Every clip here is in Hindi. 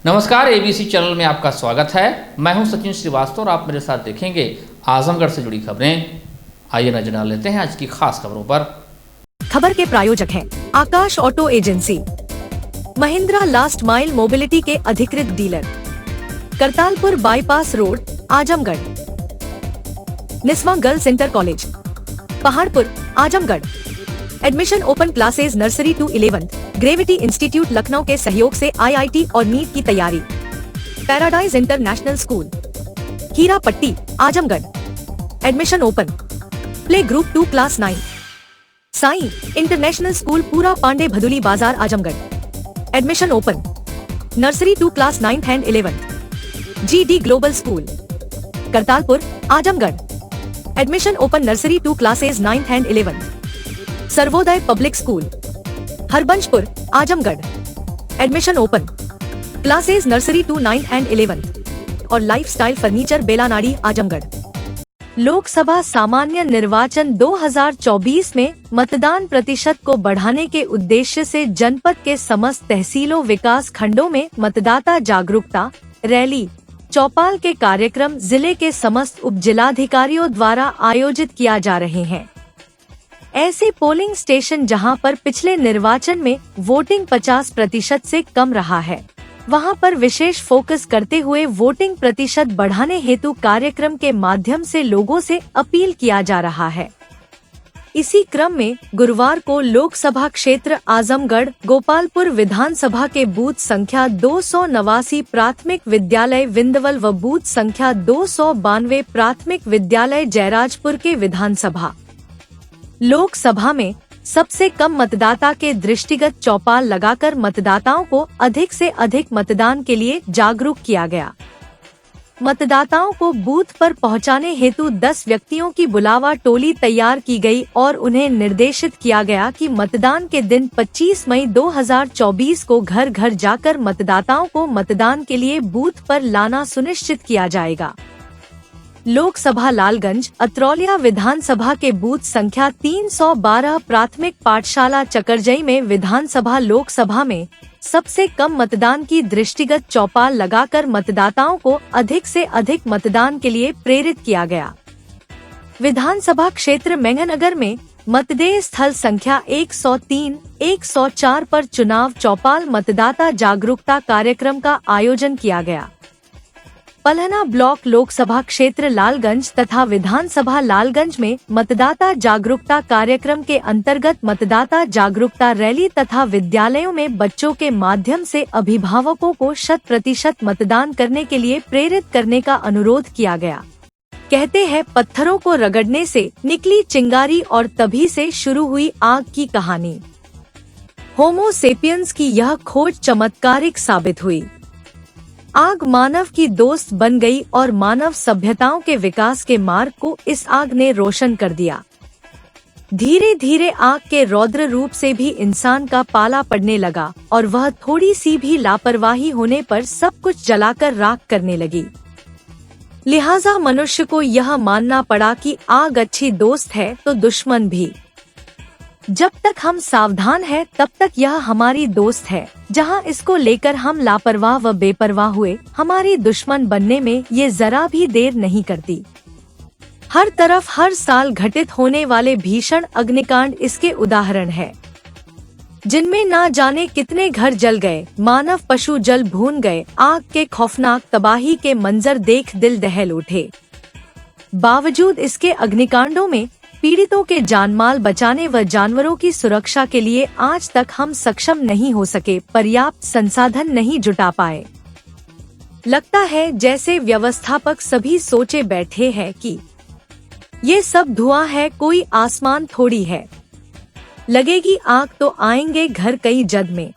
नमस्कार, एबीसी चैनल में आपका स्वागत है। मैं हूं सचिन श्रीवास्तव और आप मेरे साथ देखेंगे आजमगढ़ से जुड़ी खबरें। आइए नजर डाल लेते हैं आज की खास खबरों पर। खबर के प्रायोजक हैं Akash auto agency, Mahindra last mile mobility के अधिकृत dealer, Kartalpur bypass road, Azamgarh. Nisma girls inter college, Paharpur, Azamgarh. Admission open classes nursery to 11th, gravity institute Lucknow के सहयोग से आईआईटी और नीट की तैयारी। Paradise international school, Hira Patti, Azamgarh. Admission open. Play group 2 class 9, Sai international school, Pura Pandey Bhaduli Bazar, Azamgarh. Admission open. Nursery to class 9th and 11th, GD global school, Kartalpur, Azamgarh. Admission open nursery to classes 9th and 11th, Sarvodaya public school, Harbanshpur, Azamgarh. Admission open. Classes nursery to 9th and 11th और लाइफस्टाइल फर्नीचर, बेलानाड़ी, आजमगढ़। लोकसभा सामान्य निर्वाचन 2024 में मतदान प्रतिशत को बढ़ाने के उद्देश्य से जनपद के समस्त तहसीलों विकास खंडों में मतदाता जागरूकता रैली, चौपाल के कार्यक्रम जिले के समस्त उप जिलाधिकारियों द्वारा आयोजित किया जा रहे हैं। ऐसे पोलिंग स्टेशन जहां पर पिछले निर्वाचन में वोटिंग 50% से कम रहा है, वहां पर विशेष फोकस करते हुए वोटिंग प्रतिशत बढ़ाने हेतु कार्यक्रम के माध्यम से लोगों से अपील किया जा रहा है। इसी क्रम में गुरुवार को लोकसभा क्षेत्र आजमगढ़ गोपालपुर विधानसभा के बूथ संख्या 289 प्राथमिक विद्यालय विंदवल व बूथ संख्या 292 प्राथमिक विद्यालय जयराजपुर के विधानसभा लोकसभा में सबसे कम मतदाता के दृष्टिगत चौपाल लगाकर मतदाताओं को अधिक से अधिक मतदान के लिए जागरूक किया गया। मतदाताओं को बूथ पर पहुंचाने हेतु 10 व्यक्तियों की बुलावा टोली तैयार की गई और उन्हें निर्देशित किया गया कि मतदान के दिन 25 मई 2024 को घर घर जाकर मतदाताओं को मतदान के लिए बूथ पर लाना सुनिश्चित किया जाएगा। लोकसभा लालगंज अतरौलिया विधानसभा के बूथ संख्या 312 प्राथमिक पाठशाला चकरजई में विधानसभा लोकसभा में सबसे कम मतदान की दृष्टिगत चौपाल लगाकर मतदाताओं को अधिक से अधिक मतदान के लिए प्रेरित किया गया। विधानसभा क्षेत्र मेंगनगर में मतदेय स्थल संख्या 103, 104 पर चुनाव चौपाल मतदाता जागरूकता कार्यक्रम का आयोजन किया गया। पलहना ब्लॉक लोकसभा क्षेत्र लालगंज तथा विधानसभा लालगंज में मतदाता जागरूकता कार्यक्रम के अंतर्गत मतदाता जागरूकता रैली तथा विद्यालयों में बच्चों के माध्यम से अभिभावकों को 100% मतदान करने के लिए प्रेरित करने का अनुरोध किया गया। कहते हैं पत्थरों को रगड़ने से निकली चिंगारी और तभी से शुरू हुई आग की कहानी। होमो सेपियंस की यह खोज चमत्कारिक साबित हुई। आग मानव की दोस्त बन गई और मानव सभ्यताओं के विकास के मार्ग को इस आग ने रोशन कर दिया। धीरे धीरे आग के रौद्र रूप से भी इंसान का पाला पड़ने लगा और वह थोड़ी सी भी लापरवाही होने पर सब कुछ जलाकर राख करने लगी। लिहाजा मनुष्य को यह मानना पड़ा कि आग अच्छी दोस्त है तो दुश्मन भी। जब तक हम सावधान हैं तब तक यह हमारी दोस्त है, जहां इसको लेकर हम लापरवाह व बेपरवाह हुए हमारी दुश्मन बनने में ये जरा भी देर नहीं करती। हर तरफ हर साल घटित होने वाले भीषण अग्निकांड इसके उदाहरण है, जिनमें ना जाने कितने घर जल गए, मानव पशु जल भून गए। आग के खौफनाक तबाही के मंजर देख दिल दहल उठे। बावजूद इसके अग्निकांडों में पीड़ितों के जानमाल बचाने व जानवरों की सुरक्षा के लिए आज तक हम सक्षम नहीं हो सके, पर्याप्त संसाधन नहीं जुटा पाए। लगता है जैसे व्यवस्थापक सभी सोचे बैठे हैं कि ये सब धुआं है, कोई आसमान थोड़ी है, लगेगी आग तो आएंगे घर कई जद में,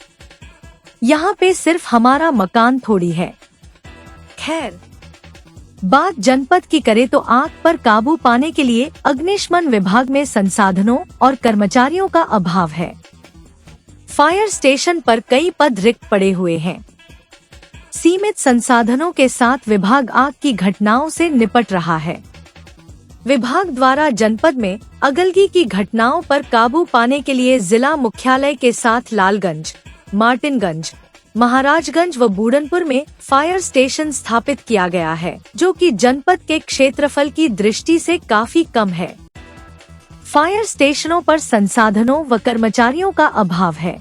यहाँ पे सिर्फ हमारा मकान थोड़ी है। खैर, बात जनपद की करे तो आग पर काबू पाने के लिए अग्निशमन विभाग में संसाधनों और कर्मचारियों का अभाव है। फायर स्टेशन पर कई पद रिक्त पड़े हुए हैं। सीमित संसाधनों के साथ विभाग आग की घटनाओं से निपट रहा है। विभाग द्वारा जनपद में अगलगी की घटनाओं पर काबू पाने के लिए जिला मुख्यालय के साथ लालगंज, मार्टिनगंज, महाराजगंज व बूढ़नपुर में फायर स्टेशन स्थापित किया गया है, जो कि जनपद के क्षेत्रफल की दृष्टि से काफी कम है। फायर स्टेशनों पर संसाधनों व कर्मचारियों का अभाव है।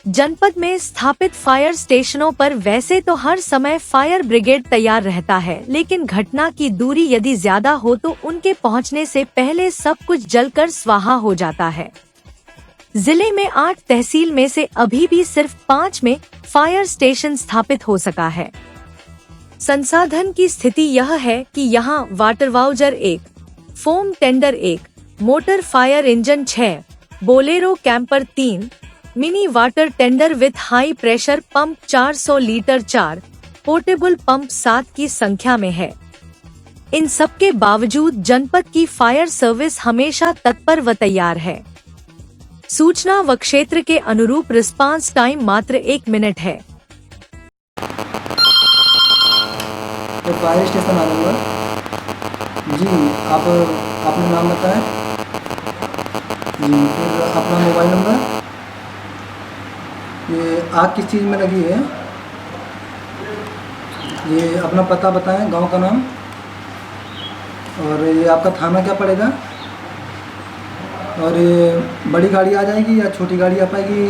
जनपद में स्थापित फायर स्टेशनों पर वैसे तो हर समय फायर ब्रिगेड तैयार रहता है, लेकिन घटना की दूरी यदि ज्यादा हो तो उनके पहुंचने से पहले सब कुछ जलकर स्वाहा हो जाता है। जिले में 8 तहसील में से अभी भी सिर्फ 5 में फायर स्टेशन स्थापित हो सका है। संसाधन की स्थिति यह है कि यहाँ water voucher 1, foam tender 1, motor fire engine 6, Bolero camper 3, mini water tender with high pressure pump 400 litre 4, portable pump 7 की संख्या में है। इन सब के बावजूद जनपद की फायर सर्विस हमेशा तत्पर व तैयार है। सूचना व क्षेत्र के अनुरूप रिस्पांस टाइम मात्र 1 मिनट है। तो फायर स्टेशन आ जाऊँगा जी। आप अपना नाम बताएं जी, फिर अपना मोबाइल नंबर। ये आग किस चीज़ में लगी है, ये अपना पता बताएं, गांव का नाम, और ये आपका थाना क्या पड़ेगा, और ये बड़ी गाड़ी आ जाएगी या छोटी गाड़ी आ पाएगी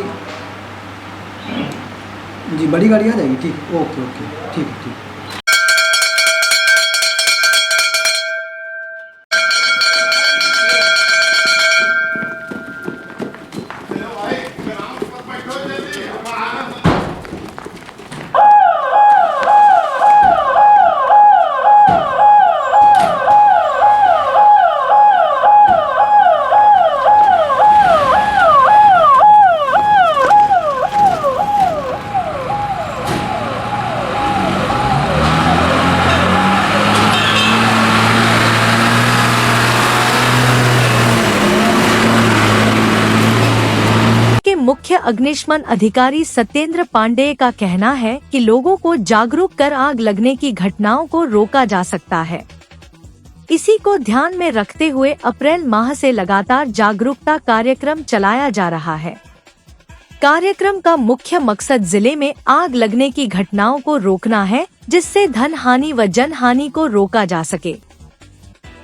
जी? बड़ी गाड़ी आ जाएगी, ठीक, ओके ओके, ठीक है, ठीक। मुख्य अग्निशमन अधिकारी सत्येंद्र पांडेय का कहना है कि लोगों को जागरूक कर आग लगने की घटनाओं को रोका जा सकता है। इसी को ध्यान में रखते हुए अप्रैल माह से लगातार जागरूकता कार्यक्रम चलाया जा रहा है। कार्यक्रम का मुख्य मकसद जिले में आग लगने की घटनाओं को रोकना है, जिससे धन हानि व जन हानि को रोका जा सके।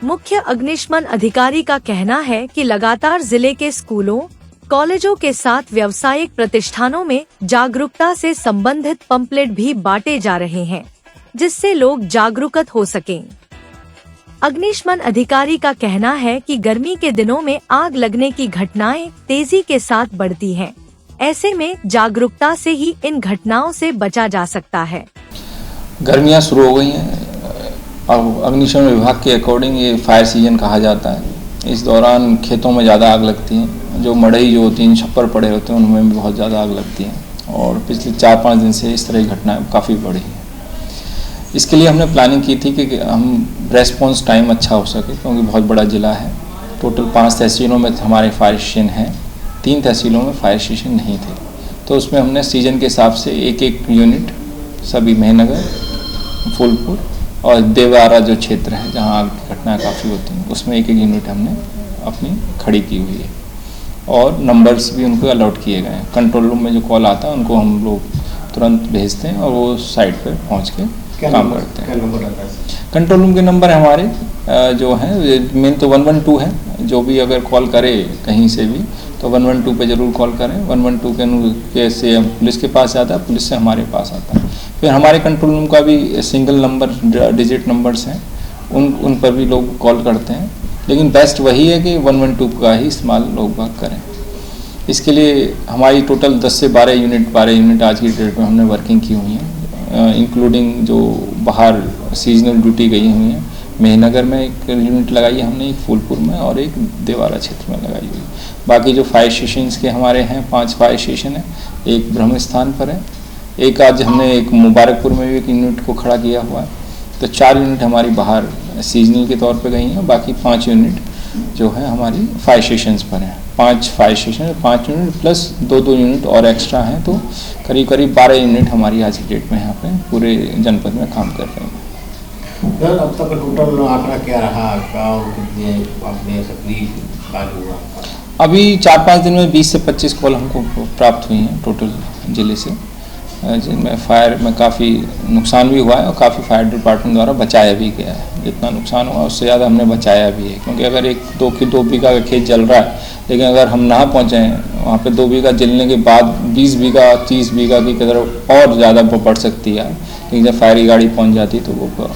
मुख्य अग्निशमन अधिकारी का कहना है कि लगातार जिले के स्कूलों, कॉलेजों के साथ व्यावसायिक प्रतिष्ठानों में जागरूकता से संबंधित पंपलेट भी बांटे जा रहे हैं, जिससे लोग जागरूक हो सकें। अग्निशमन अधिकारी का कहना है कि गर्मी के दिनों में आग लगने की घटनाएं तेजी के साथ बढ़ती हैं। ऐसे में जागरूकता से ही इन घटनाओं से बचा जा सकता है। गर्मियां शुरू हो गई हैं। अब अग्निशमन विभाग के अकॉर्डिंग ये फायर सीजन कहा जाता है। इस दौरान खेतों में ज़्यादा आग लगती है। जो मड़ई जो होती हैं, छप्पर पड़े होते हैं, उनमें भी बहुत ज़्यादा आग लगती है। और पिछले 4-5 दिन से इस तरह की घटनाएं काफ़ी बढ़ी हैं। इसके लिए हमने प्लानिंग की थी कि हम रेस्पॉन्स टाइम अच्छा हो सके, क्योंकि बहुत बड़ा ज़िला है। टोटल 5 तहसीलों में हमारे फायर स्टेशन हैं, 3 तहसीलों में फायर स्टेशन नहीं थे। तो उसमें हमने सीजन के हिसाब से एक यूनिट सभी महीनगर, फूलपुर और देवारा जो क्षेत्र है जहाँ आग की घटनाएँ काफ़ी होती हैं, उसमें एक यूनिट हमने अपनी खड़ी की हुई है। और नंबर्स भी उनको अलॉट किए गए हैं। कंट्रोल रूम में जो कॉल आता है उनको हम लोग तुरंत भेजते हैं और वो साइट पर पहुँच के काम करते हैं। कंट्रोल रूम के नंबर हमारे जो हैं, मेन तो 112 है। जो भी अगर कॉल करे कहीं से भी तो 112 पे ज़रूर कॉल करें। 112 के से पुलिस के पास आता है, पुलिस से हमारे पास आता है। फिर हमारे कंट्रोल रूम का भी सिंगल नंबर डिजिट नंबर्स हैं, उन पर भी लोग कॉल करते हैं। लेकिन बेस्ट वही है कि 112 का ही इस्तेमाल लोग बात करें। इसके लिए हमारी टोटल 10 से 12 यूनिट आज की डेट में हमने वर्किंग की हुई हैं, इंक्लूडिंग जो बाहर सीजनल ड्यूटी गई हुई हैं। महीनगर में एक यूनिट लगाई है हमने, एक फूलपुर में और एक देवारा क्षेत्र में लगाई हुई। बाकी जो फायर स्टेशन के हमारे हैं 5 फायर स्टेशन है, एक ब्रह्म स्थान पर है, एक आज हमने एक मुबारकपुर में भी एक यूनिट को खड़ा किया हुआ है। तो 4 यूनिट हमारी बाहर सीजनल के तौर पे गई हैं। बाकी 5 यूनिट जो है हमारी फायर स्टेशन पर हैं। 5 fire station, 5 unit plus 2 unit और एक्स्ट्रा हैं। तो करीब 12 यूनिट हमारी आज की डेट में यहाँ पे पूरे जनपद में काम कर रहे हैं। सर, अब तक टोटल आंकड़ा क्या रहा आपका और कितने आपने सक्रिय कार्य हुआ? अभी 4-5 दिन में 20 से 25 कॉल हमको प्राप्त हुई हैं टोटल जिले से। जिनमें फायर में काफ़ी नुकसान भी हुआ है और काफ़ी फायर डिपार्टमेंट द्वारा बचाया भी गया है। जितना नुकसान हुआ उससे ज़्यादा हमने बचाया भी है, क्योंकि अगर एक 2 बीघा का खेत जल रहा है, लेकिन अगर हम ना पहुँचे वहाँ पे 2 बीघा जलने के बाद 20 बीघा 30 बीघा की तरफ और ज़्यादा बढ़ सकती है। लेकिन जब फायर की गाड़ी पहुँच जाती तो वो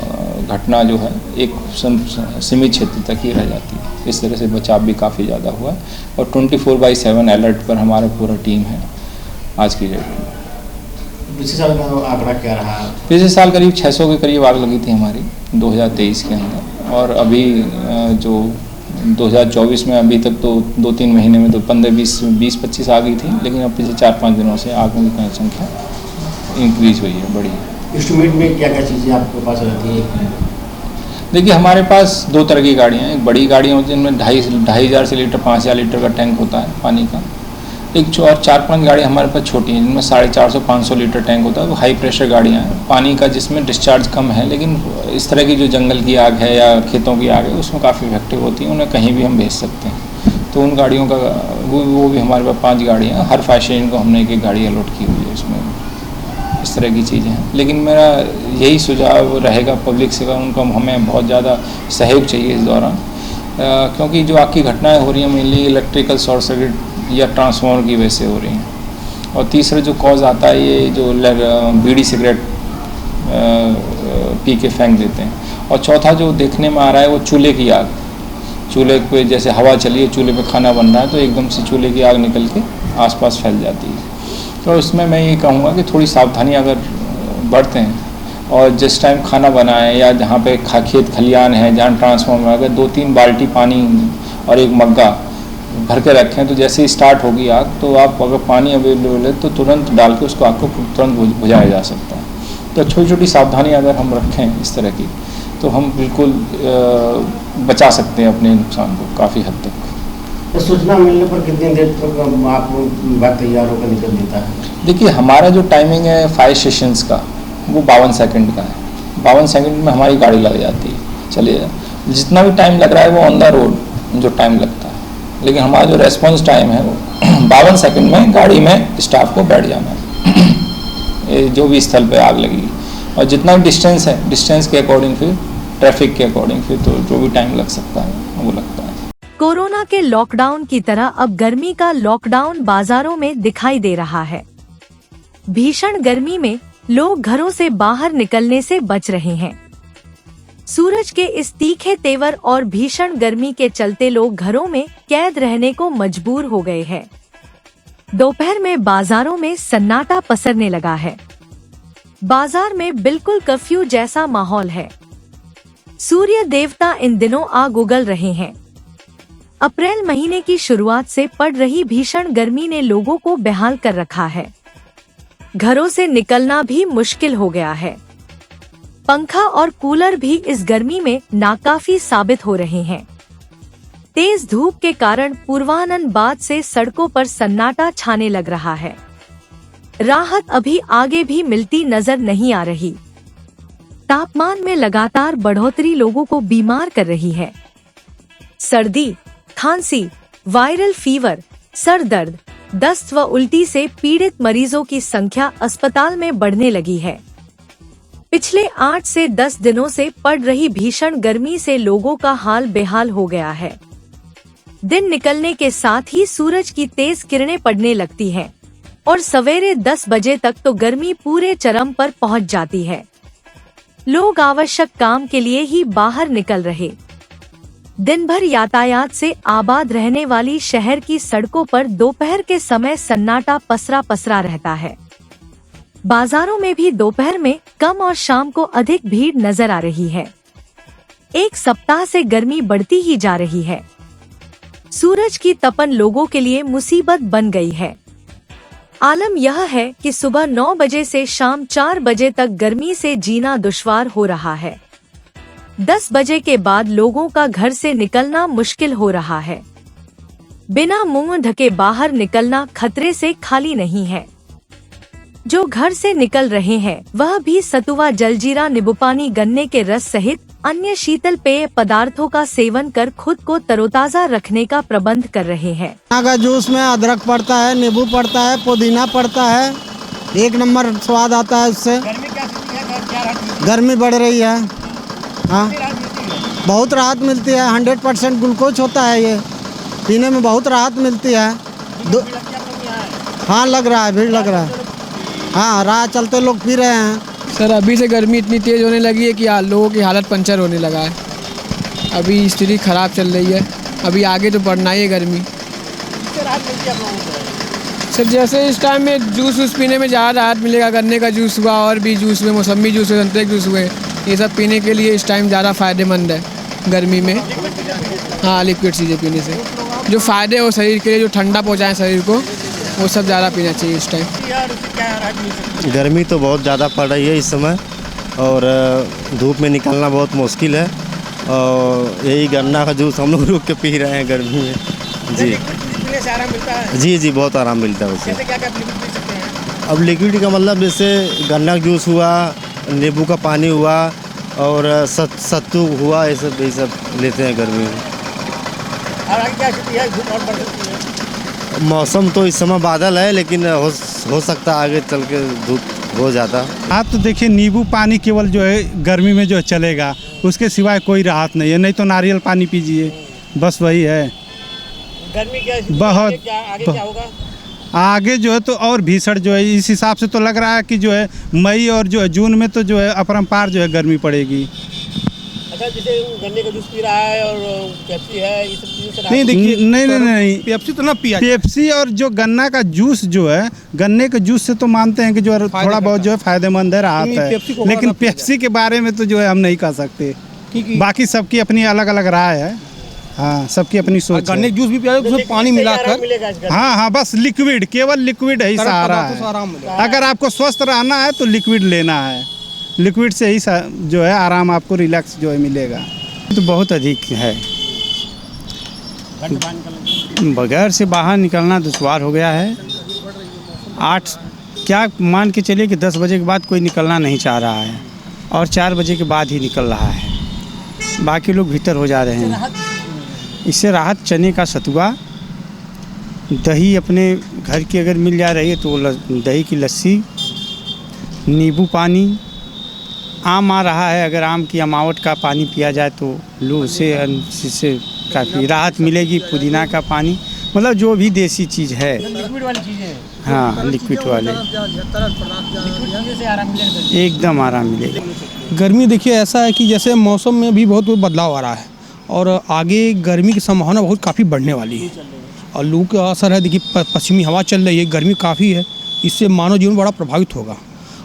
घटना जो है एक सीमित क्षेत्र तक ही रह जाती है। इस तरह से बचाव भी काफ़ी ज़्यादा हुआ है और 24/7 अलर्ट पर हमारा पूरा टीम है आज की डेट में। पिछले साल का आंकड़ा क्या रहा? पिछले साल करीब 600 के करीब आग लगी थी हमारी 2023 के अंदर, और अभी जो 2024 में अभी तक तो 2-3 महीने में तो 15-20-25 आ गई थी, लेकिन अब पिछले 4-5 दिनों से आगों की संख्या इंक्रीज हुई है, बढ़ी है। एस्टिमेट में क्या क्या चीज़ें आपके पास रहती है? देखिए हमारे पास 2 तरह की गाड़ियाँ हैं। एक बड़ी गाड़ियाँ होती हैं जिनमें 2,500 से लीटर 5,000 लीटर का टैंक होता है पानी का। एक और 4-5 गाड़ी हमारे पास छोटी हैं जिनमें 450-500 लीटर टैंक होता है। वो हाई प्रेशर गाड़ियाँ हैं पानी का, जिसमें डिस्चार्ज कम है, लेकिन इस तरह की जो जंगल की आग है या खेतों की आग है उसमें काफ़ी इफेक्टिव होती हैं, उन्हें कहीं भी हम भेज सकते हैं। तो उन गाड़ियों का वो भी हमारे पास 5 गाड़ियाँ हैं। हर फायर स्टेशन को हमने एक गाड़ी अलॉट की हुई है, उसमें इस तरह की चीज़ें हैं। लेकिन मेरा यही सुझाव रहेगा पब्लिक से, उनको हमें बहुत ज़्यादा सहयोग चाहिए इस दौरान, क्योंकि जो आग की घटनाएँ हो रही हैं मेनली इलेक्ट्रिकल शॉर्ट सर्किट या ट्रांसफार्मर की वजह से हो रही हैं। और तीसरा जो कॉज आता है ये जो बीड़ी सिगरेट पी के फेंक देते हैं। और चौथा जो देखने में आ रहा है वो चूल्हे की आग। चूल्हे पे जैसे हवा चली है, चूल्हे पे खाना बन रहा है तो एकदम से चूल्हे की आग निकल के आसपास फैल जाती है। तो इसमें मैं ये कहूँगा कि थोड़ी सावधानी अगर बरतें हैं और जिस टाइम खाना बनाएं या जहाँ पे खेत खलियान है, जहाँ ट्रांसफार्मर, अगर 2-3 बाल्टी पानी और एक मग्गा भर के रखें तो जैसे ही स्टार्ट होगी आग तो आप अगर पानी अवेलेबल है तो तुरंत डाल के उसको आग को तुरंत बुझाया जा सकता है। तो छोटी छोटी सावधानी अगर हम रखें इस तरह की तो हम बिल्कुल बचा सकते हैं अपने नुकसान को काफ़ी हद तक। तो सूचना मिलने पर कितनी देर तक आपको विभाग तैयार होकर निकल देता है? देखिए हमारा जो टाइमिंग है फायर स्टेशंस का वो 52 सेकंड का है। 52 सेकंड में हमारी गाड़ी लग जाती है। चलिए जितना भी टाइम लग रहा है वो ऑन द रोड जो टाइम लगता है, लेकिन हमारा जो रेस्पॉन्स टाइम है वो 52 सेकंड में गाड़ी में स्टाफ को बैठ जाना है जो भी स्थल पे आग लगी। और जितना भी डिस्टेंस है, डिस्टेंस के अकॉर्डिंग फिर ट्रैफिक के अकॉर्डिंग फिर तो जो भी टाइम लग सकता है वो लगता है। कोरोना के लॉकडाउन की तरह अब गर्मी का लॉकडाउन बाजारों में दिखाई दे रहा है। भीषण गर्मी में लोग घरों से बाहर निकलने से बच रहे हैं। सूरज के इस तीखे तेवर और भीषण गर्मी के चलते लोग घरों में कैद रहने को मजबूर हो गए हैं। दोपहर में बाजारों में सन्नाटा पसरने लगा है। बाजार में बिल्कुल कर्फ्यू जैसा माहौल है। सूर्य देवता इन दिनों आग उगल रहे हैं। अप्रैल महीने की शुरुआत से पड़ रही भीषण गर्मी ने लोगों को बेहाल कर रखा है। घरों से निकलना भी मुश्किल हो गया है। पंखा और कूलर भी इस गर्मी में नाकाफी साबित हो रहे हैं। तेज धूप के कारण पूर्वाह्न बाद से सड़कों पर सन्नाटा छाने लग रहा है। राहत अभी आगे भी मिलती नजर नहीं आ रही। तापमान में लगातार बढ़ोतरी लोगों को बीमार कर रही है। सर्दी, खांसी, वायरल फीवर, सर दर्द, दस्त व उल्टी से पीड़ित मरीजों की संख्या अस्पताल में बढ़ने लगी है। पिछले 8 से 10 दिनों से पड़ रही भीषण गर्मी से लोगों का हाल बेहाल हो गया है। दिन निकलने के साथ ही सूरज की तेज किरणें पड़ने लगती हैं और सवेरे 10 बजे तक तो गर्मी पूरे चरम पर पहुंच जाती है। लोग आवश्यक काम के लिए ही बाहर निकल रहे। दिन भर यातायात से आबाद रहने वाली शहर की सड़कों पर दोपहर के समय सन्नाटा पसरा रहता है। बाजारों में भी दोपहर में कम और शाम को अधिक भीड़ नजर आ रही है। एक सप्ताह से गर्मी बढ़ती ही जा रही है। सूरज की तपन लोगों के लिए मुसीबत बन गई है। आलम यह है कि सुबह 9 बजे से शाम 4 बजे तक गर्मी से जीना दुश्वार हो रहा है। 10 बजे के बाद लोगों का घर से निकलना मुश्किल हो रहा है। बिना मुंह ढके बाहर निकलना खतरे से खाली नहीं है। जो घर से निकल रहे हैं वह भी सतुआ, जलजीरा, नींबूपानी, गन्ने के रस सहित अन्य शीतल पेय पदार्थों का सेवन कर खुद को तरोताजा रखने का प्रबंध कर रहे हैं। का जूस में अदरक पड़ता है, नींबू पड़ता है, पुदीना पड़ता है एक नंबर स्वाद आता है उससे। गर्मी क्या स्थिति है, क्या राहत गर्मी बढ़ रही है। हाँ, मिलती है? बहुत राहत मिलती है। 100% ग्लूकोज होता है ये, पीने में बहुत राहत मिलती है। हाँ, लग रहा है, भीड़ लग रहा है। हाँ, राह चलते लोग पी रहे हैं। सर अभी से गर्मी इतनी तेज़ होने लगी है कि लोगों की हालत पंचर होने लगा है। अभी स्थिति ख़राब चल रही है, अभी आगे तो बढ़ना ही है गर्मी। सर जैसे इस टाइम में जूस वूस पीने में ज़्यादा राहत मिलेगा। गन्ने का जूस हुआ, और भी जूस हुए, मौसमी जूस हुए, संतरे के जूस हुए, ये सब पीने के लिए इस टाइम ज़्यादा फ़ायदेमंद है गर्मी में। हाँ, लिक्विड चीज़ें पीने से जो फ़ायदे हो शरीर के लिए, जो ठंडा पहुँचाएँ शरीर को, वो सब ज़्यादा पीना चाहिए इस टाइम। गर्मी तो बहुत ज़्यादा पड़ रही है इस समय, और धूप में निकलना बहुत मुश्किल है, और यही गन्ना का जूस हम लोग रुक के पी रहे हैं गर्मी में। जी से आराम मिलता है? जी, बहुत आराम मिलता है उससे। क्या लिक्विड पी सकते हैं? अब लिक्विड का मतलब जैसे गन्ना का जूस हुआ, नींबू का पानी हुआ, और सत्तू हुआ, ये सब लेते हैं गर्मी में। और आगे क्या स्थिति है, धूप और बढ़ सकती है? मौसम तो इस समय बादल है, लेकिन हो सकता है आगे चल के धूप हो जाता। आप तो देखिए, नींबू पानी केवल जो है गर्मी में जो है चलेगा, उसके सिवाय कोई राहत नहीं है। नहीं तो नारियल पानी पीजिए, बस वही है। गर्मी क्या बहुत आगे क्या होगा? आगे जो है तो और भीषण जो है, इस हिसाब से तो लग रहा है कि जो है मई और जो है जून में तो जो है अपरंपार जो है गर्मी पड़ेगी। अच्छा, जैसे गन्ने का जूस पी रहा है और पेप्सी है, ये सब चीज़ों से नहीं देखिए, नहीं पेप्सी तो ना पिया। पेप्सी और जो गन्ना का जूस जो है, गन्ने के जूस से तो मानते हैं कि जो है थोड़ा बहुत जो है फायदेमंद है, राहत है, लेकिन पेप्सी के बारे में तो जो है हम नहीं कह सकते। बाकी सबकी अपनी अलग अलग राय है। हाँ, सबकी अपनी सोच। गन्ने जूस भी पिया, उसमें पानी मिलाकर। हाँ, बस लिक्विड, केवल लिक्विड ही सहारा है। अगर आपको स्वस्थ रहना है तो लिक्विड लेना है, लिक्विड से ही जो है आराम, आपको रिलैक्स जो है मिलेगा। तो बहुत अधिक है, बगैर से बाहर निकलना दुश्वार हो गया है। 8 क्या मान के चलिए कि 10 बजे के बाद कोई निकलना नहीं चाह रहा है, और 4 बजे के बाद ही निकल रहा है, बाकी लोग भीतर हो जा रहे हैं। इससे राहत चने का सतुआ, दही अपने घर की अगर मिल जा रही है तो दही की लस्सी, नींबू पानी, आम आ रहा है, अगर आम की अमावट का पानी पिया जाए तो लू से काफ़ी राहत मिलेगी। पुदीना का पानी, मतलब जो भी देसी चीज़ है, लिक्विड वाली चीज़ें। हाँ, लिक्विड वाले, एकदम आराम मिलेगा। गर्मी देखिए ऐसा है कि जैसे मौसम में भी बहुत बदलाव आ रहा है, और आगे गर्मी की संभावना बहुत काफ़ी बढ़ने वाली है, और लू का असर है। देखिए पश्चिमी हवा चल रही है, गर्मी काफ़ी है, इससे मानव जीवन बड़ा प्रभावित होगा।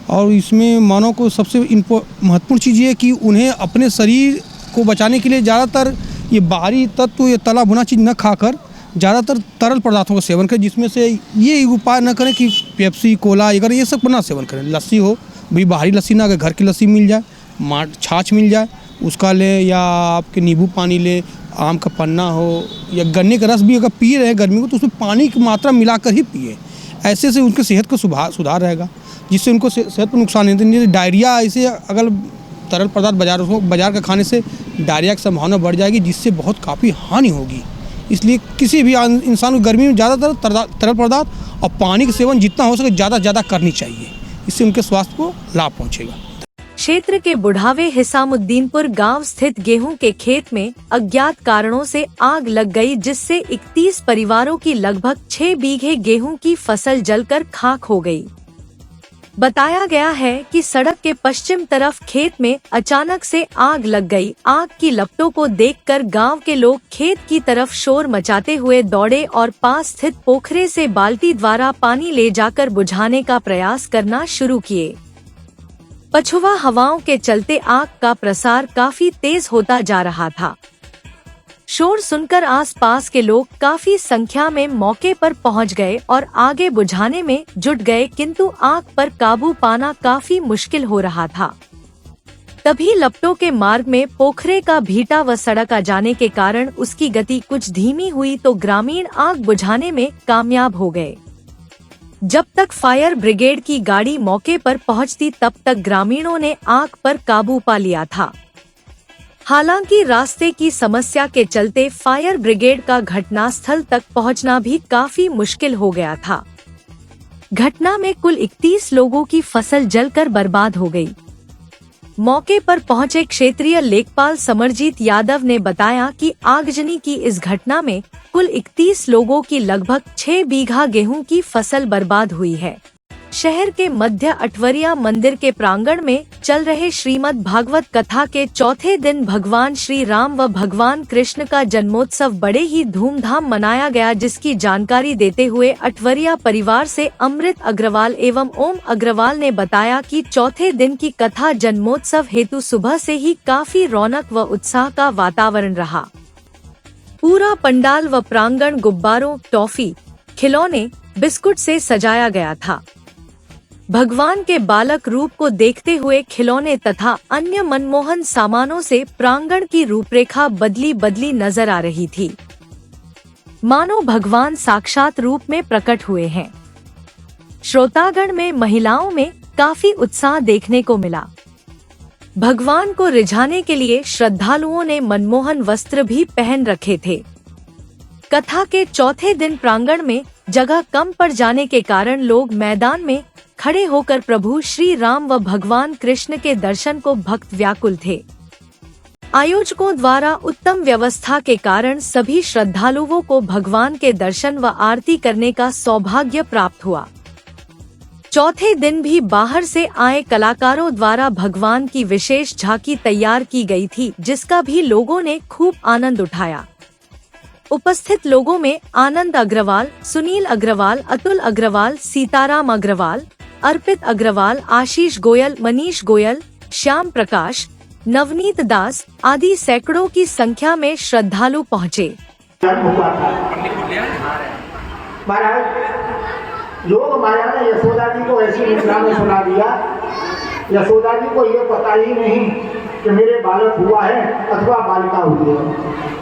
और इसमें मानव को सबसे महत्वपूर्ण चीज़ ये है कि उन्हें अपने शरीर को बचाने के लिए ज़्यादातर ये बाहरी तत्व, ये तला भुना चीज़ न खाकर ज़्यादातर तरल पदार्थों का सेवन करें, जिसमें से ये उपाय न करें कि पेप्सी, कोला अगर ये सब ना सेवन करें। लस्सी हो भाई, बाहरी लस्सी ना, अगर घर की लस्सी मिल जाए, छाछ मिल जाए उसका ले, या आपके नींबू पानी ले, आम का पन्ना हो, या गन्ने का रस भी अगर पी रहे हैं गर्मी को तो उसमें पानी की मात्रा मिलाकर ही पिए। ऐसे से उनके सेहत को सुधार रहेगा, जिससे उनको सेहत पर नुकसान नहीं होता। डायरिया, ऐसे अगर तरल पदार्थ बाजार का खाने से डायरिया की संभावना बढ़ जाएगी, जिससे बहुत काफ़ी हानि होगी। इसलिए किसी भी इंसान को गर्मी में ज़्यादातर तरल पदार्थ और पानी का सेवन जितना हो सके ज़्यादा करनी चाहिए, इससे उनके स्वास्थ्य को लाभ पहुँचेगा। क्षेत्र के बुढ़ावे हिसामुद्दीनपुर गांव स्थित गेहूं के खेत में अज्ञात कारणों से आग लग गई, जिससे 31 परिवारों की लगभग 6 बीघे गेहूं की फसल जलकर खाक हो गई। बताया गया है कि सड़क के पश्चिम तरफ खेत में अचानक से आग लग गई। आग की लपटों को देखकर गांव के लोग खेत की तरफ शोर मचाते हुए दौड़े और पास स्थित पोखरे से बाल्टी द्वारा पानी ले जाकर बुझाने का प्रयास करना शुरू किए। पछुआ हवाओं के चलते आग का प्रसार काफी तेज होता जा रहा था। शोर सुनकर आसपास के लोग काफी संख्या में मौके पर पहुंच गए और आगे बुझाने में जुट गए, किंतु आग पर काबू पाना काफी मुश्किल हो रहा था। तभी लपटों के मार्ग में पोखरे का भीटा व सड़क आ जाने के कारण उसकी गति कुछ धीमी हुई तो ग्रामीण आग बुझाने में कामयाब हो गए। जब तक फायर ब्रिगेड की गाड़ी मौके पर पहुंचती तब तक ग्रामीणों ने आग पर काबू पा लिया था। हालांकि रास्ते की समस्या के चलते फायर ब्रिगेड का घटनास्थल तक पहुंचना भी काफी मुश्किल हो गया था। घटना में कुल 31 लोगों की फसल जलकर बर्बाद हो गई। मौके पर पहुंचे क्षेत्रीय लेखपाल समरजीत यादव ने बताया कि आगजनी की इस घटना में कुल 31 लोगों की लगभग 6 बीघा गेहूं की फसल बर्बाद हुई है। शहर के मध्य अठवरिया मंदिर के प्रांगण में चल रहे श्रीमद् भागवत कथा के चौथे दिन भगवान श्री राम व भगवान कृष्ण का जन्मोत्सव बड़े ही धूमधाम मनाया गया, जिसकी जानकारी देते हुए अठवरिया परिवार से अमृत अग्रवाल एवं ओम अग्रवाल ने बताया कि चौथे दिन की कथा जन्मोत्सव हेतु सुबह से ही काफी रौनक व उत्साह का वातावरण रहा। पूरा पंडाल व प्रांगण गुब्बारों, टॉफी, खिलौने, बिस्कुट से सजाया गया था। भगवान के बालक रूप को देखते हुए खिलौने तथा अन्य मनमोहन सामानों से प्रांगण की रूपरेखा बदली नजर आ रही थी, मानो भगवान साक्षात रूप में प्रकट हुए हैं। श्रोतागण में महिलाओं में काफी उत्साह देखने को मिला। भगवान को रिझाने के लिए श्रद्धालुओं ने मनमोहन वस्त्र भी पहन रखे थे। कथा के चौथे दिन प्रांगण में जगह कम पड़ जाने के कारण लोग मैदान में खड़े होकर प्रभु श्री राम व भगवान कृष्ण के दर्शन को भक्त व्याकुल थे। आयोजकों द्वारा उत्तम व्यवस्था के कारण सभी श्रद्धालुओं को भगवान के दर्शन व आरती करने का सौभाग्य प्राप्त हुआ। चौथे दिन भी बाहर से आए कलाकारों द्वारा भगवान की विशेष झांकी तैयार की गई थी, जिसका भी लोगों ने खूब आनंद उठाया। उपस्थित लोगों में आनंद अग्रवाल, सुनील अग्रवाल, अतुल अग्रवाल, सीताराम अग्रवाल, अर्पित अग्रवाल, आशीष गोयल, मनीष गोयल, श्याम प्रकाश, नवनीत दास आदि सैकड़ों की संख्या में श्रद्धालु पहुँचे। लोग माया ने यशोदा जी को ऐसी निद्रा में सुला दिया, यशोदा जी को ये पता ही नहीं कि मेरे बालक हुआ है अथवा बालिका हुई है।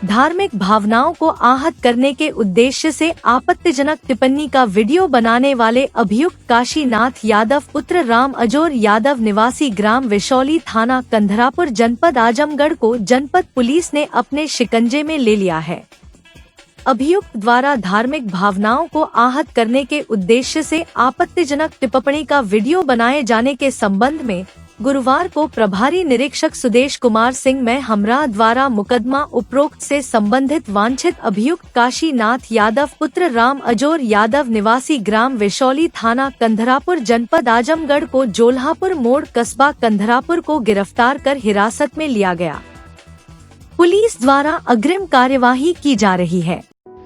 धार्मिक भावनाओं को आहत करने के उद्देश्य से आपत्तिजनक टिप्पणी का वीडियो बनाने वाले अभियुक्त काशीनाथ यादव पुत्र राम अजोर यादव निवासी ग्राम विशौली थाना कंधरापुर जनपद आजमगढ़ को जनपद पुलिस ने अपने शिकंजे में ले लिया है। अभियुक्त द्वारा धार्मिक भावनाओं को आहत करने के उद्देश्य से आपत्तिजनक टिप्पणी का वीडियो बनाए जाने के संबंध में गुरुवार को प्रभारी निरीक्षक सुदेश कुमार सिंह में हमरा द्वारा मुकदमा उपरोक्त से संबंधित वांछित अभियुक्त काशीनाथ यादव पुत्र राम अजोर यादव निवासी ग्राम विशौली थाना कंधरापुर जनपद आजमगढ़ को जोल्हापुर मोड़ कस्बा कंधरापुर को गिरफ्तार कर हिरासत में लिया गया। पुलिस द्वारा अग्रिम कार्यवाही की जा रही है।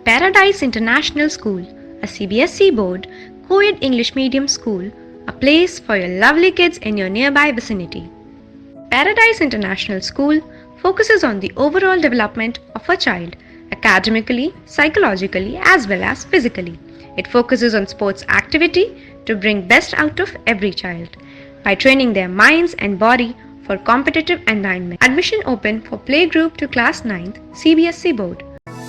Paradise International School, a CBSE board, co-ed English medium school, a place for your lovely kids in your nearby vicinity. Paradise International School focuses on the overall development of a child, academically, psychologically, as well as physically. It focuses on sports activity to bring best out of every child by training their minds and body for competitive environment. Admission open for playgroup to class 9th CBSE board.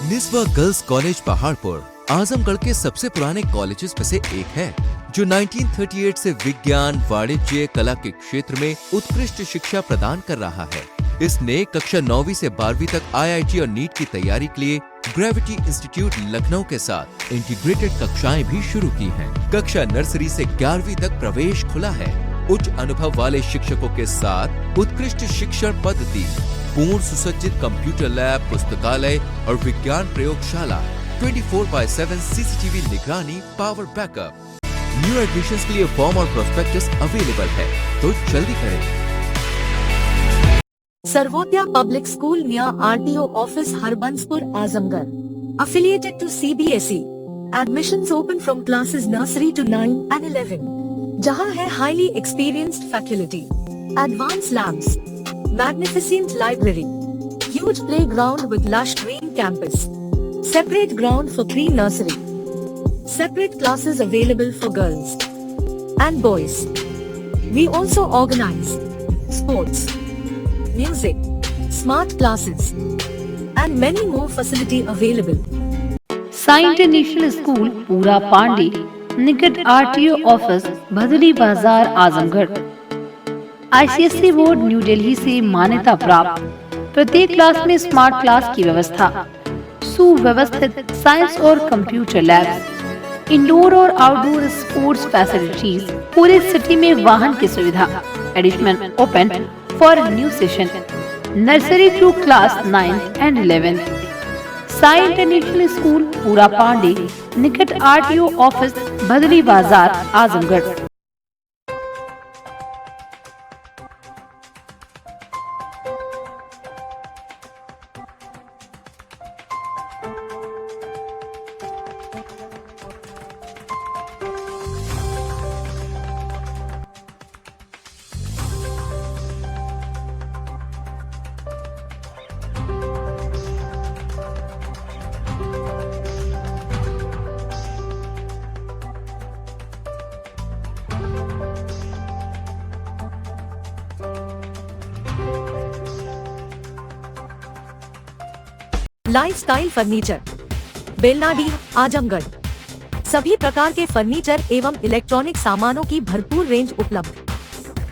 Niswa girls college Paharpur Azamgarh के सबसे पुराने कॉलेजेस में से एक है, जो 1938 से विज्ञान, वाणिज्य, कला के क्षेत्र में उत्कृष्ट शिक्षा प्रदान कर रहा है। इसने कक्षा 9वीं से 12वीं तक IIT और नीट की तैयारी के लिए ग्रेविटी इंस्टीट्यूट लखनऊ के साथ इंटीग्रेटेड कक्षाएं भी शुरू की हैं। कक्षा नर्सरी से 11वीं तक प्रवेश खुला है। उच्च अनुभव वाले शिक्षकों के साथ उत्कृष्ट शिक्षण पद्धति, पूर्ण सुसज्जित कंप्यूटर लैब, पुस्तकालय और विज्ञान प्रयोगशाला, 24/7 CCTV निगरानी, पावर बैकअप। न्यू एडमिशंस के लिए फॉर्म और प्रोस्पेक्टस अवेलेबल है, तो जल्दी करें। Sarvodaya public school near RTO office Harbanspur Azamgarh. affiliated to CBSE. Admissions open from classes nursery to 9 and 11. जहां है highly experienced faculty, advanced labs, magnificent library, huge playground with lush green campus, separate ground for pre-nursery, separate classes available for girls and boys. We also organize sports, music, smart classes, and many more facility available. Sai international school Pura Pande, निकट RTO office, Bhadli Bazar, Azamgarh. ICSE board new Delhi से मान्यता प्राप्त। प्रत्येक क्लास में स्मार्ट क्लास की व्यवस्था, सुव्यवस्थित साइंस और कंप्यूटर लैब्स, इंडोर और आउटडोर स्पोर्ट्स फैसिलिटीज, पूरे सिटी में वाहन की सुविधा। Admission open for new session nursery to class 9 and 11। Sai international school Pura Pande, निकट RTO office, Bhadli Bazar, Azamgarh. Lifestyle furniture, Belnadi, Azamgarh. सभी प्रकार के फर्नीचर एवं इलेक्ट्रॉनिक सामानों की भरपूर रेंज उपलब्ध।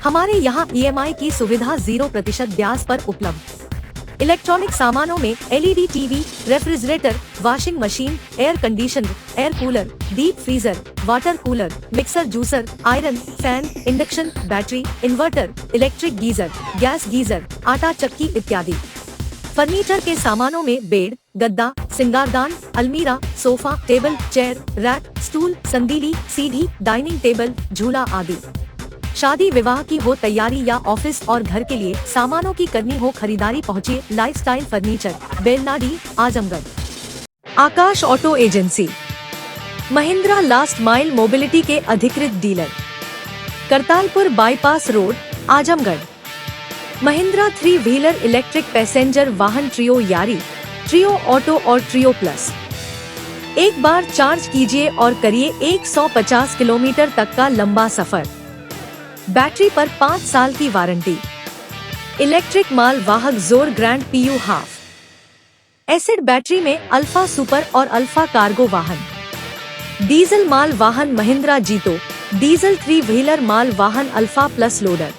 हमारे यहाँ EMI की सुविधा 0% ब्याज पर उपलब्ध। इलेक्ट्रॉनिक सामानों में LED TV, refrigerator, washing machine, air conditioner, air cooler, deep freezer, water cooler, mixer, juicer, iron, fan, induction, battery, inverter, electric geyser, gas geyser, आटा चक्की इत्यादि। फर्नीचर के सामानों में बेड, गद्दा, सिंगारदान, अलमीरा, sofa, table, chair, rack, stool, संदीली, सीढ़ी, डाइनिंग टेबल, झूला आदि। शादी विवाह की हो तैयारी या ऑफिस और घर के लिए सामानों की करनी हो खरीदारी, पहुंचिए lifestyle furniture, Belnadi, Azamgarh. Akash auto agency, Mahindra last mile mobility के अधिकृत dealer, Kartalpur bypass road, Azamgarh. Mahindra 3 wheeler electric passenger वाहन ट्रियो यारी, ट्रियो ऑटो और ट्रियो प्लस। एक बार चार्ज कीजिए और करिए 150 किलोमीटर तक का लंबा सफर। बैटरी पर 5 साल की वारंटी। इलेक्ट्रिक माल वाहक जोर grand PU half. Acid battery में अल्फा सुपर और अल्फा कार्गो वाहन। डीजल माल वाहन महिंद्रा जीतो, डीजल 3 व्हीलर माल वाहन अल्फा प्लस लोडर।